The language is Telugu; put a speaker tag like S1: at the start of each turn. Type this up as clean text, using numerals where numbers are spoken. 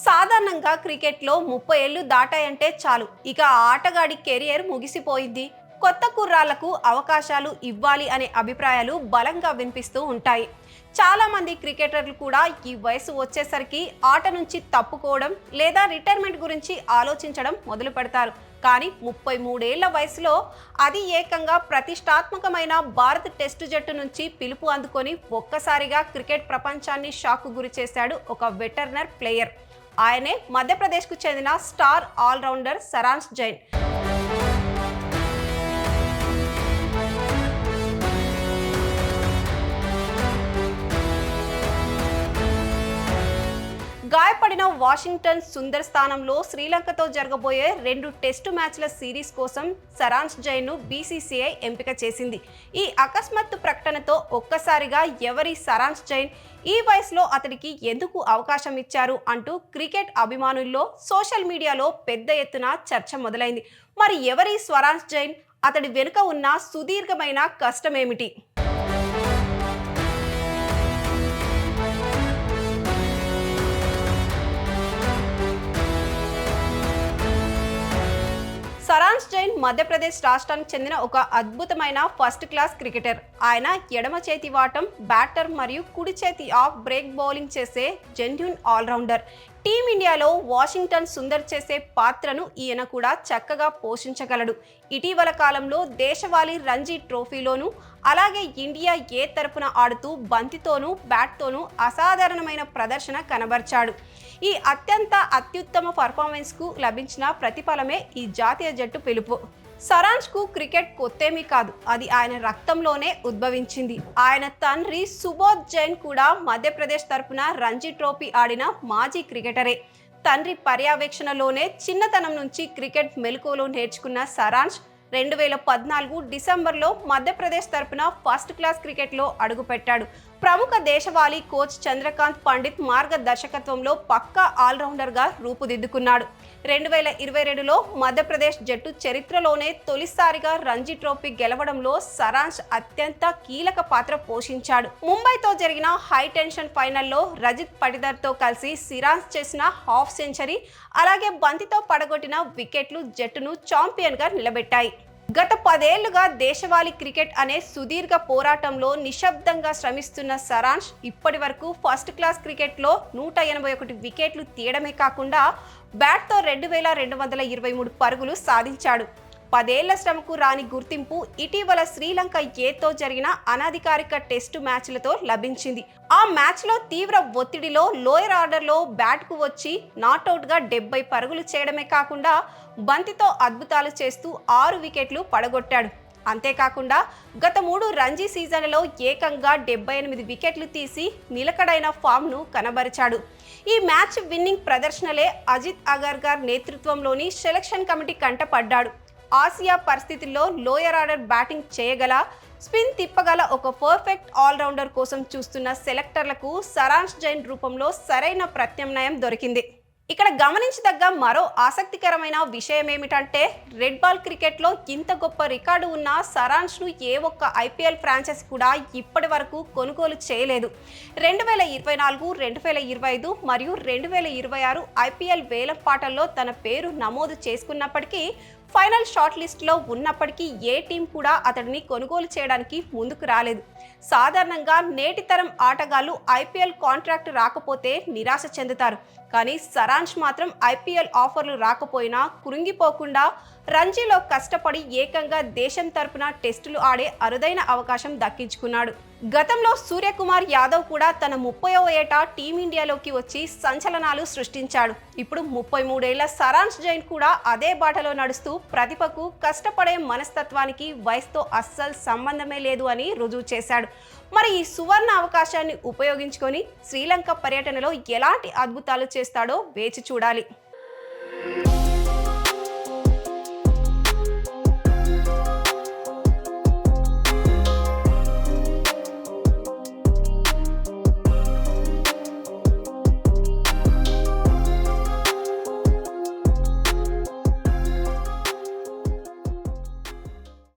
S1: సాధారణంగా క్రికెట్లో 30 ఏళ్లు దాటాయంటే చాలు, ఇక ఆ ఆటగాడి కెరియర్ ముగిసిపోయింది. కొత్త కుర్రాళ్లకు అవకాశాలు ఇవ్వాలి అనే అభిప్రాయాలు బలంగా వినిపిస్తూ ఉంటాయి. చాలా మంది క్రికెటర్లు కూడా ఈ వయసు వచ్చేసరికి ఆట నుంచి తప్పుకోవడం లేదా రిటైర్మెంట్ గురించి ఆలోచించడం మొదలు పెడతారు. కానీ 33 ఏళ్ల వయసులో, అది ఏకంగా ప్రతిష్టాత్మకమైన భారత టెస్టు జట్టు నుంచి పిలుపు అందుకొని ఒక్కసారిగా క్రికెట్ ప్రపంచాన్ని షాక్ గురి చేశాడు ఒక వెటర్నర్ ప్లేయర్. ఆయనే మధ్యప్రదేశ్కు చెందిన స్టార్ ఆల్రౌండర్ సరాంశ్ జైన్. గాయపడిన వాషింగ్టన్ సుందర్ స్థానంలో శ్రీలంకతో జరగబోయే 2 టెస్టు మ్యాచ్ల సిరీస్ కోసం సరాంశ్ జైన్ను బీసీసీఐ ఎంపిక చేసింది. ఈ అకస్మాత్తు ప్రకటనతో ఒక్కసారిగా ఎవరి సరాంశ్ జైన్, ఈ వయసులో అతడికి ఎందుకు అవకాశం ఇచ్చారు అంటూ క్రికెట్ అభిమానుల్లో సోషల్ మీడియాలో పెద్ద ఎత్తున చర్చ మొదలైంది. మరి ఎవరి సరాంశ్ జైన్, అతడి వెనుక ఉన్న సుదీర్ఘమైన కష్టమేమిటి? సరాంశ్ జైన్ మధ్యప్రదేశ్ రాష్ట్రానికి చెందిన ఒక అద్భుతమైన ఫస్ట్ క్లాస్ క్రికెటర్. ఆయన ఎడమ చేతి వాటం బ్యాటర్ మరియు కుడి చేతి ఆఫ్ బ్రేక్ బౌలింగ్ చేసే జెన్యూన్ ఆల్రౌండర్. టీమిండియాలో వాషింగ్టన్ సుందర్ చేసే పాత్రను ఈయన కూడా చక్కగా పోషించగలడు. ఇటీవల కాలంలో దేశవాళీ రంజీ ట్రోఫీలోనూ, అలాగే ఇండియా ఏ తరపున ఆడుతూ బంతితోనూ బ్యాట్తోనూ అసాధారణమైన ప్రదర్శన కనబర్చాడు. ఈ అత్యుత్తమ పర్ఫార్మెన్స్కు లభించిన ప్రతిఫలమే ఈ జాతీయ జట్టు పిలుపు. సరాంశ్కు క్రికెట్ కొత్తేమీ కాదు, అది ఆయన రక్తంలోనే ఉద్భవించింది. ఆయన తండ్రి సుబోధ్ జైన్ కూడా మధ్యప్రదేశ్ తరపున రంజీ ట్రోఫీ ఆడిన మాజీ క్రికెటరే. తండ్రి పర్యవేక్షణలోనే చిన్నతనం నుంచి క్రికెట్ మెలకువలు నేర్చుకున్న సరాంశ్ 2014 డిసెంబర్లో మధ్యప్రదేశ్ తరపున ఫస్ట్ క్లాస్ క్రికెట్లో అడుగుపెట్టాడు. ప్రముఖ దేశవాళీ కోచ్ చంద్రకాంత్ పండిత్ మార్గదర్శకత్వంలో పక్కా ఆల్రౌండర్గా రూపుదిద్దుకున్నాడు. 2022లో మధ్యప్రదేశ్ జట్టు చరిత్రలోనే తొలిసారిగా రంజీ ట్రోఫీ గెలవడంలో సరాంశ్ అత్యంత కీలక పాత్ర పోషించాడు. ముంబైతో జరిగిన హై టెన్షన్ ఫైనల్లో రజిత్ పటిదార్తో కలిసి సరాంశ్ చేసిన హాఫ్ సెంచరీ, అలాగే బంతితో పడగొట్టిన వికెట్లు జట్టును ఛాంపియన్గా నిలబెట్టాయి. గత 10 ఏళ్లుగా దేశవాళీ క్రికెట్ అనే సుదీర్ఘ పోరాటంలో నిశ్శబ్దంగా శ్రమిస్తున్న సరాంశ్ ఇప్పటి వరకు ఫస్ట్ క్లాస్ క్రికెట్లో 181 వికెట్లు తీయడమే కాకుండా బ్యాట్తో 2223 పరుగులు సాధించాడు. 10 ఏళ్ల శ్రమకు రాని గుర్తింపు ఇటీవల శ్రీలంక ఏతో జరిగిన అనధికారిక టెస్టు మ్యాచ్లతో లభించింది. ఆ మ్యాచ్లో తీవ్ర ఒత్తిడిలో లోయర్ ఆర్డర్లో బ్యాట్కు వచ్చి నాట్అవుట్గా 70 పరుగులు చేయడమే కాకుండా బంతితో అద్భుతాలు చేస్తూ 6 వికెట్లు పడగొట్టాడు. అంతేకాకుండా గత 3 రంజీ సీజన్లలో ఏకంగా 78 వికెట్లు తీసి నిలకడైన ఫామ్ను కనబరిచాడు. ఈ మ్యాచ్ విన్నింగ్ ప్రదర్శనలే అజిత్ అగర్కర్ నేతృత్వంలోని సెలక్షన్ కమిటీ కంటపడ్డాడు. ఆసియా పరిస్థితుల్లో లోయర్ ఆర్డర్ బ్యాటింగ్ చేయగల, స్పిన్ తిప్పగల ఒక పర్ఫెక్ట్ ఆల్రౌండర్ కోసం చూస్తున్న సెలెక్టర్లకు సరాంశ్ జైన్ రూపంలో సరైన ప్రత్యామ్నాయం దొరికింది. ఇక్కడ గమనించదగ్గ మరో ఆసక్తికరమైన విషయం ఏమిటంటే, రెడ్ బాల్ క్రికెట్లో ఇంత గొప్ప రికార్డు ఉన్న సరాంశ్ను ఏ ఒక్క ఐపీఎల్ ఫ్రాంచైజీ కూడా ఇప్పటి వరకు కొనుగోలు చేయలేదు. 2024, 2025 మరియు 2026 ఐపీఎల్ వేలంపాటల్లో తన పేరు నమోదు చేసుకున్నప్పటికీ, ఫైనల్ షార్ట్ లిస్ట్లో ఉన్నప్పటికీ ఏ టీం కూడా అతడిని కొనుగోలు చేయడానికి ముందుకు రాలేదు. సాధారణంగా నేటి తరం ఆటగాళ్లు ఐపీఎల్ కాంట్రాక్ట్ రాకపోతే నిరాశ చెందుతారు. కానీ సరాంశ్ మాత్రం ఐపీఎల్ ఆఫర్లు రాకపోయినా కృంగిపోకుండా రంజీలో కష్టపడి ఏకంగా దేశం తరపున టెస్టులు ఆడే అరుదైన అవకాశం దక్కించుకున్నాడు. గతంలో సూర్యకుమార్ యాదవ్ కూడా తన 30వ ఏట టీమిండియాలోకి వచ్చి సంచలనాలు సృష్టించాడు. ఇప్పుడు 33 ఏళ్ల సరాంశ్ జైన్ కూడా అదే బాటలో నడుస్తూ ప్రతిభకు, కష్టపడే మనస్తత్వానికి వయసుతో అస్సలు సంబంధమే లేదు అని రుజువు చేశాడు. మరి ఈ సువర్ణ అవకాశాన్ని ఉపయోగించుకొని శ్రీలంక పర్యటనలో ఎలాంటి అద్భుతాలు చేస్తాడో వేచి చూడాలి.